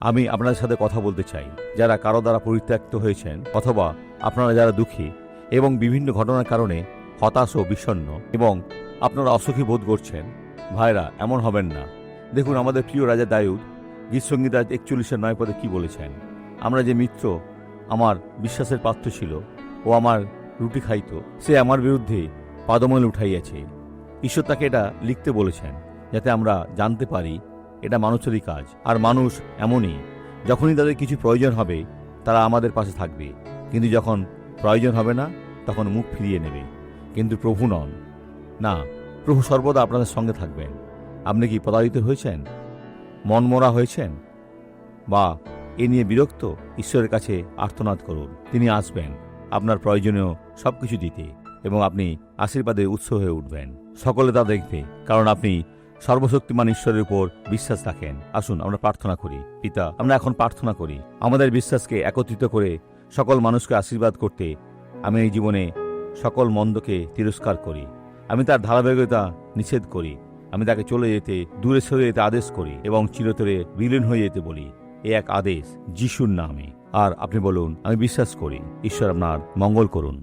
আমি আপনাদের সাথে কথা বলতে চাই, যারা কারো দ্বারা পরিত্যক্ত হয়েছেন অথবা আপনারা যারা দুঃখী এবং বিভিন্ন ঘটনার কারণে হতাশ ও বিষণ্ণ এবং আপনারা অসুখী বোধ করছেন। ভাইরা, এমন হবেন না। দেখুন, আমাদের প্রিয় রাজা দাউদ গীতসংগীত 41-9 পদে কি বলেছেন? আমরা যে মিত্র আমার বিশ্বাসের পাত্র ছিল ও আমার রুটি খাইত, সে আমার বিরুদ্ধে পাদমল উঠাইয়াছে। ঈশ্বর তাকে এটা লিখতে বলেছেন যাতে আমরা জানতে পারি এটা মানুষেরই কাজ। আর মানুষ এমনই, যখনই তাদের কিছু প্রয়োজন হবে তারা আমাদের পাশে থাকবে, কিন্তু যখন প্রয়োজন হবে না তখন মুখ ফিরিয়ে নেবে। কিন্তু প্রভু নন, না, প্রভু সর্বদা আপনাদের সঙ্গে থাকবেন। আপনি কি প্রতারিত হয়েছেন, মনমরা হয়েছেন বা এ নিয়ে বিরক্ত? ঈশ্বরের কাছে আর্তনাদ করুন, তিনি আসবেন আপনার প্রয়োজনীয় সবকিছু দিতে এবং আপনি আশীর্বাদের উৎস হয়ে উঠবেন। সকলে তা দেখবে, কারণ আপনি সর্বশক্তিমান ঈশ্বরের উপর বিশ্বাস রাখেন। আসুন আমরা প্রার্থনা করি। পিতা, আমরা এখন প্রার্থনা করি আমাদের বিশ্বাসকে একত্রিত করে সকল মানুষকে আশীর্বাদ করতে। আমি এই জীবনে সকল মন্দকে তিরস্কার করি, আমি তার ধারাবাহিকতা নিষেধ করি, আমি তাকে চলে যেতে, দূরে সরে যেতে আদেশ করি এবং চিরতরে বিলীন হয়ে যেতে বলি। এ এক আদেশ যিশুর নামে। আর আপনি বলুন, আমি বিশ্বাস করি। ঈশ্বর আপনার মঙ্গল করুন।